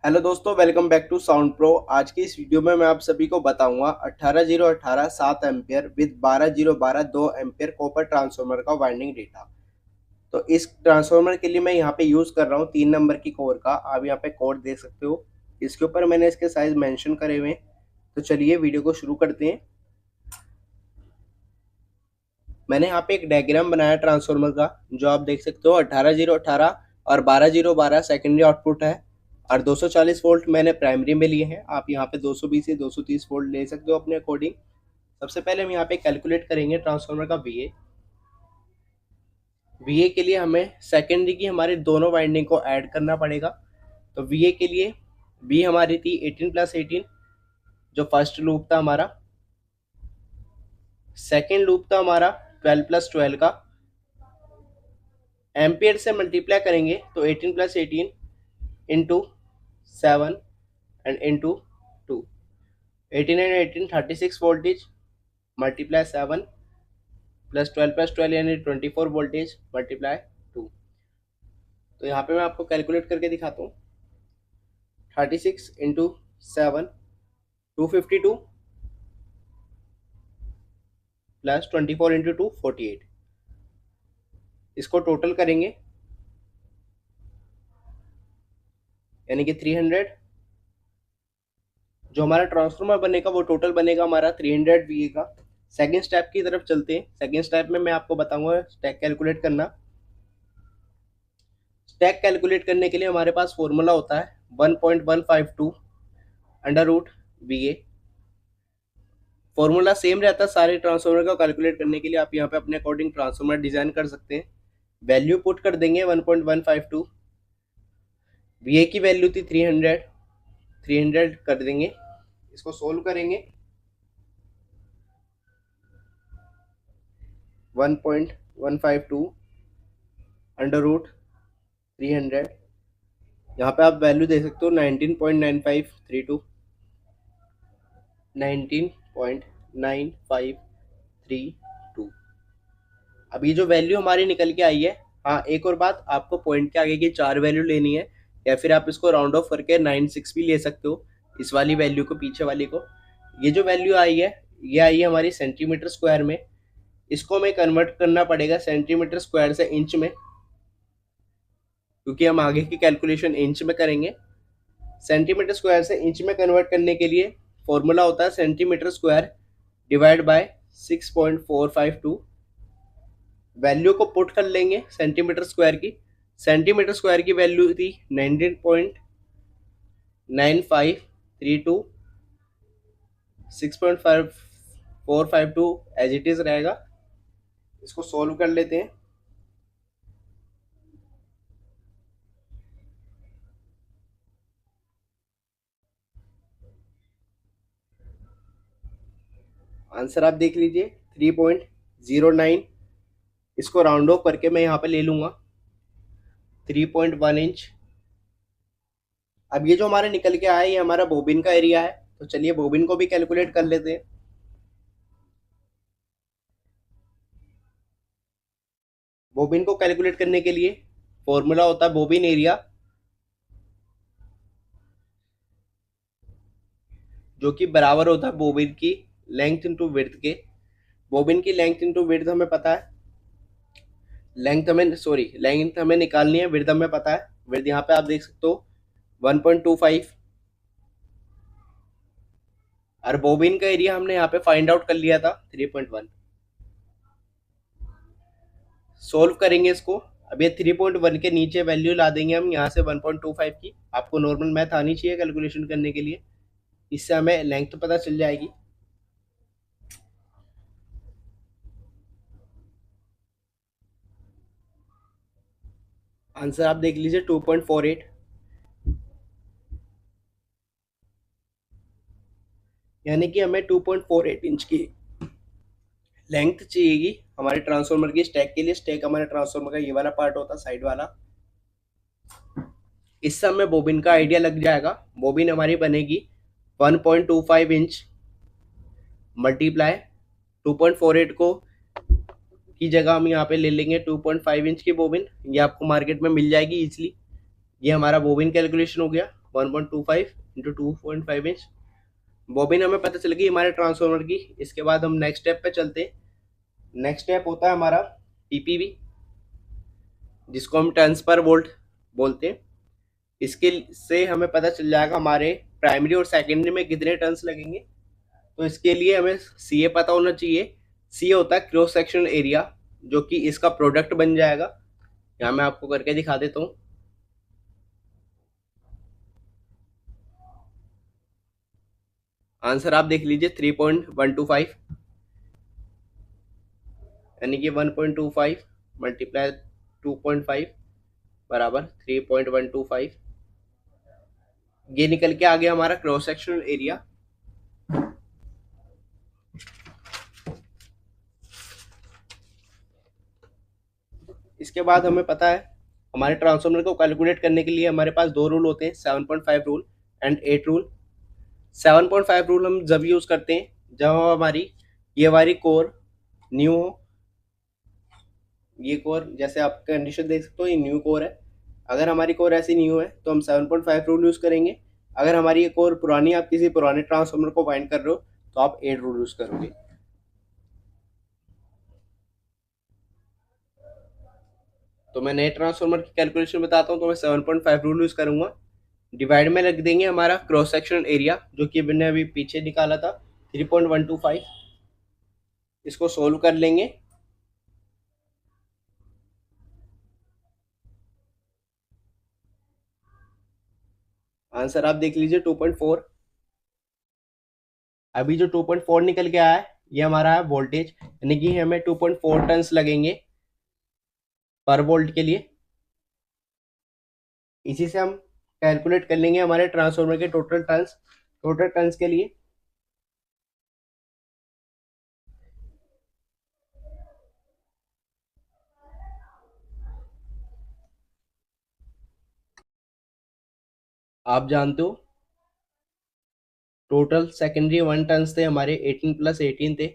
Hello दोस्तों, welcome back to Sound Pro. आज की इस वीडियो में मैं आप सभी को बताऊंगा 18018 7 ampere with 12012 2 ampere copper transformer का वाइंडिंग डेटा। तो इस ट्रांसफार्मर के लिए मैं यहाँ पे यूज़ कर रहा हूँ 3 नंबर की कोर का। आप यहाँ पे कोड देख सकते हो, इसके ऊपर मैंने इसके साइज मेंशन करे हुए हैं। तो चलिए वीडियो को शुरू करते हैं। मैंने यहाँ पे एक डायग्राम बनाया ट्रांसफार्मर का, जो आप देख सकते हो 18018 और 12012 सेकेंडरी आउटपुट है और 240 वोल्ट मैंने प्राइमरी में लिए हैं। आप यहाँ पे 220 से 230 वोल्ट ले सकते हो अपने अकॉर्डिंग। सबसे पहले हम यहाँ पे कैलकुलेट करेंगे ट्रांसफार्मर का वीए के लिए हमें सेकेंडरी की हमारी दोनों वाइंडिंग को ऐड करना पड़ेगा। तो वीए के लिए वी हमारी थी 18+18, जो फर्स्ट लूप था हमारा। सेकेंड लूप था हमारा 12+12 का। एम्पियर से मल्टीप्लाई करेंगे तो 18+18 into 7 and into 2, 18 and 18 36 voltage multiply 7 +12 यानी 24 वोल्टेज मल्टीप्लाई 2। तो यहाँ पे मैं आपको कैलकुलेट करके दिखाता हूँ। 36 इंटू 7 252 प्लस 24 इंटू 2 48। इसको टोटल करेंगे यानी कि 300। जो हमारा ट्रांसफार्मर बनेगा वो टोटल बनेगा हमारा 300 वीए का। सेकेंड स्टेप की तरफ चलते हैं। सेकेंड स्टेप में मैं आपको बताऊंगा स्टैक कैलकुलेट करना। स्टैक कैलकुलेट करने के लिए हमारे पास फॉर्मूला होता है 1.152 under root VA. Formula same रहता है सारे ट्रांसफार्मर को कैलकुलेट करने के लिए। आप यहाँ पे अपने अकॉर्डिंग ट्रांसफार्मर डिजाइन कर सकते हैं। वैल्यू पुट कर देंगे 1.152। वीए की वैल्यू थी 300 कर देंगे। इसको सोल्व करेंगे 1.152 अंडर रूट 300। यहाँ पे आप वैल्यू दे सकते हो 19.9532, 19.9532। अब ये जो वैल्यू हमारी निकल के आई है। हाँ, एक और बात, आपको पॉइंट के आगे की 4 वैल्यू लेनी है, या फिर आप इसको राउंड ऑफ करके 96 भी ले सकते हो, इस वाली वैल्यू को, पीछे वाली को। ये जो वैल्यू आई है, ये आई है हमारी सेंटीमीटर स्क्वायर में। इसको हमें कन्वर्ट करना पड़ेगा सेंटीमीटर स्क्वायर से इंच में, क्योंकि हम आगे की कैलकुलेशन इंच में करेंगे। सेंटीमीटर स्क्वायर से इंच में कन्वर्ट करने के लिए फॉर्मूला होता है centimetre square divide by 6.452। Value को पुट कर लेंगे सेंटीमीटर स्क्वायर की। सेंटीमीटर स्क्वायर की वैल्यू थी 19.9532। 6.452 एज इट इज रहेगा। इसको सोल्व कर लेते हैं। आंसर आप देख लीजिए 3.09। इसको राउंड ऑफ करके मैं यहाँ पे ले लूंगा 3.1 इंच। अब ये जो हमारे निकल के आया, ये हमारा बोबिन का एरिया है। तो चलिए बोबिन को भी कैलकुलेट कर लेते हैं। बोबिन को कैलकुलेट करने के लिए फॉर्मूला होता है बोबिन एरिया, जो कि बराबर होता है बोबिन की लेंथ इंटू विड्थ के। बोबिन की लेंथ इंटू विड्थ हमें पता है। लेंथ हमें निकालनी है, विड्थ हमें पता है। विड्थ यहाँ पे आप देख सकते हो 1.25। और बोबिन का एरिया हमने यहाँ पे फाइंड आउट कर लिया था 3.1। सोल्व करेंगे इसको। अब ये 3.1 के नीचे वैल्यू ला देंगे हम यहाँ से 1.25 की। आपको नॉर्मल मैथ आनी चाहिए कैलकुलेशन करने के लिए, इससे हमें लेंथ तो पता चल जाएगी। आंसर आप देख लीजिए 2.48। यानी कि हमें 2.48 इंच की लेंथ चाहिएगी हमारे ट्रांसफार्मर की स्टैक के लिए। स्टैक हमारे ट्रांसफार्मर का ये वाला पार्ट होता है, साइड वाला। इससे हमें बोबिन का आइडिया लग जाएगा। बोबिन हमारी बनेगी 1.25 इंच मल्टीप्लाई 2.48 को की जगह हम यहाँ पे ले लेंगे 2.5 इंच की बोबिन। ये आपको मार्केट में मिल जाएगी इजीली। ये हमारा बोबिन कैलकुलेशन हो गया। 1.25 इंटू 2.5 इंच। बॉबिन हमें पता चल गई हमारे ट्रांसफार्मर की। इसके बाद हम नेक्स्ट स्टेप पे चलते हैं। नेक्स्ट स्टेप होता है हमारा पीपीवी, जिसको हम टर्न्स पर वोल्ट बोलते हैं। इसके से हमें पता चल जाएगा हमारे प्राइमरी और सेकेंडरी में कितने टर्न्स लगेंगे। तो इसके लिए हमें सीए पता होना चाहिए। सीए होता है क्रॉस सेक्शन एरिया, जो कि इसका प्रोडक्ट बन जाएगा। यहाँ मैं आपको करके दिखा देता हूँ। आंसर आप देख लीजिए 3.125, यानी कि 1.25 मल्टीप्लाई 2.5 बराबर 3.125। ये निकल के आ गया हमारा क्रॉस सेक्शनल एरिया। इसके बाद हमें पता है हमारे ट्रांसफार्मर को कैलकुलेट करने के लिए हमारे पास दो रूल होते हैं, 7.5 रूल एंड 8 रूल। 7.5 रूल हम जब यूज करते हैं जब हमारी ये वाली कोर न्यू हो। ये कोर जैसे आप कंडीशन देख सकते हो, ये न्यू कोर है। अगर हमारी कोर ऐसी न्यू है तो हम 7.5 रूल यूज करेंगे। अगर हमारी ये कोर पुरानी, आप किसी पुराने ट्रांसफार्मर को बाइंड कर रहे हो, तो आप 8 रूल यूज करोगे। तो मैं नए ट्रांसफार्मर की कैलकुलेशन बताता हूँ। तो मैं 7.5 रूल यूज करूंगा। डिवाइड में रख देंगे हमारा क्रॉस सेक्शन एरिया, जो कि मैंने अभी पीछे निकाला था 3.125। इसको सोल्व कर लेंगे। आंसर आप देख लीजिए 2.4। अभी जो 2.4 निकल के आया है, ये हमारा है वोल्टेज, यानी कि हमें 2.4 टन्स लगेंगे पर वोल्ट के लिए। इसी से हम कैलकुलेट कर लेंगे हमारे ट्रांसफार्मर के टोटल टन्स के लिए। आप जानते हो टोटल सेकेंडरी 1 टन्स थे हमारे, 18 प्लस 18 थे।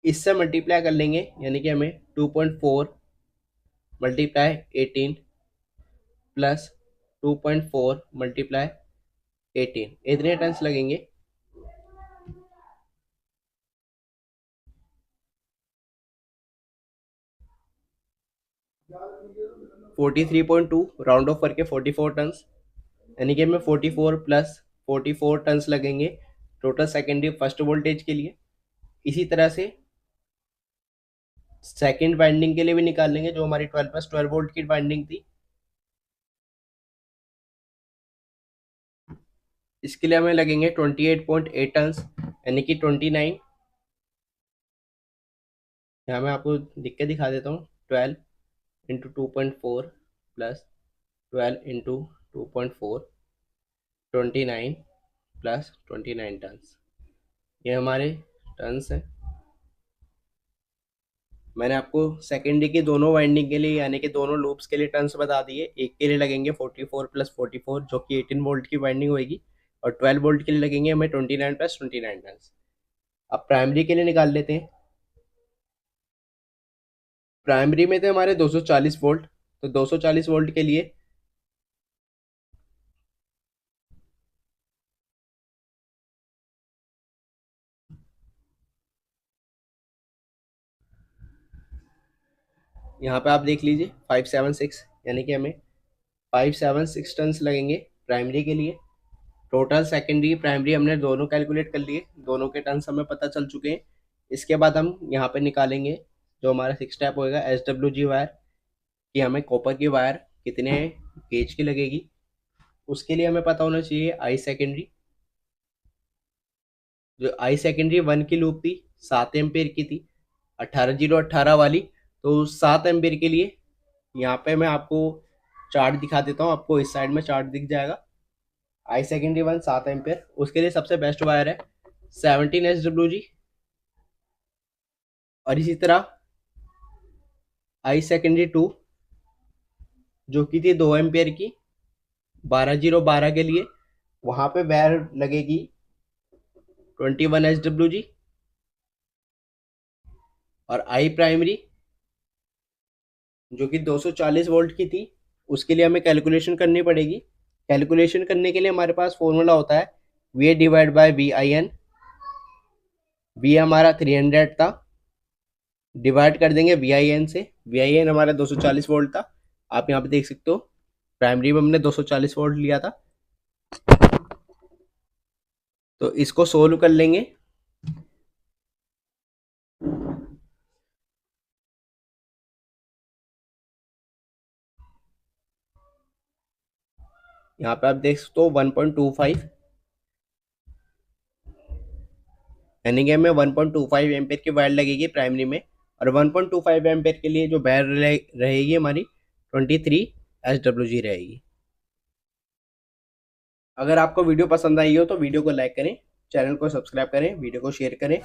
इससे मल्टीप्लाई कर लेंगे, यानी कि हमें 2.4 मल्टीप्लाई 18 प्लस 2.4 मल्टीप्लाई 18, इतने टन्स लगेंगे। 43.2 राउंड ऑफ करके 44 टन्स, यानी कि हमें 44 प्लस 44 टन्स लगेंगे टोटल सेकेंडरी फर्स्ट वोल्टेज के लिए। इसी तरह से सेकंड वाइंडिंग के लिए भी निकाल लेंगे, जो हमारी 12 प्लस 12 वोल्ट की वाइंडिंग थी। इसके लिए हमें लगेंगे 28.8 टन्स, यानी कि 29। यहाँ मैं आपको लिख के दिखा देता हूँ। 12 into 2.4 plus 12 into 2.4, 29 plus 29 tons. ये हमारे टन्स हैं। मैंने आपको सेकेंडरी की दोनों वाइंडिंग के लिए, यानी कि दोनों लूप्स के लिए टर्न्स बता दिए। एक के लिए लगेंगे 44 प्लस 44, जो कि 18 वोल्ट की वाइंडिंग होगी, और 12 वोल्ट के लिए लगेंगे हमें 29 प्लस 29 टर्न्स। अब प्राइमरी के लिए निकाल लेते हैं। प्राइमरी में थे हमारे 240 वोल्ट, तो 240 वोल्ट के लिए यहाँ पे आप देख लीजिए 576, यानी कि हमें 576 टन्स लगेंगे प्राइमरी के लिए। टोटल सेकेंडरी प्राइमरी हमने दोनों कैलकुलेट कर लिए, दोनों के टर्न्स हमें पता चल चुके हैं। इसके बाद हम यहाँ पे निकालेंगे जो हमारा 6 स्टेप होएगा SWG वायर, कि हमें कॉपर की वायर कितने गेज की लगेगी। उसके लिए हमें पता होना चाहिए आई सेकेंडरी। जो आई सेकेंडरी 1 की लूप थी 7 एम्पेयर की थी, 18018 वाली। तो 7 एम्पेयर के लिए यहाँ पे मैं आपको चार्ट दिखा देता हूँ, आपको इस साइड में चार्ट दिख जाएगा। आई सेकेंडरी 1 7 एम्पेयर, उसके लिए सबसे बेस्ट वायर है 17 SWG। और इसी तरह आई सेकेंडरी 2, जो कि थी 2 एम्पेयर की, 12012 के लिए वहां पे वायर लगेगी 21 SWG। और आई प्राइमरी, जो कि 240 वोल्ट की थी, उसके लिए हमें कैलकुलेशन करनी पड़ेगी। कैलकुलेशन करने के लिए हमारे पास फॉर्मूला होता है V divide by V I N. V हमारा 300 था, डिवाइड कर देंगे वी आई एन से। वी आई एन हमारा 240 वोल्ट था, आप यहाँ पे देख सकते हो प्राइमरी में हमने 240 वोल्ट लिया था। तो इसको सोल्व कर लेंगे। यहाँ पे आप देख सकते हो 1.25, यानी कि हमें 1.25 एम्पेयर की वायर लगेगी प्राइमरी में, और 1.25 एम्पेयर के लिए जो वायर रहेगी हमारी 23 SWG रहेगी। अगर आपको वीडियो पसंद आई हो तो वीडियो को लाइक करें, चैनल को सब्सक्राइब करें, वीडियो को शेयर करें।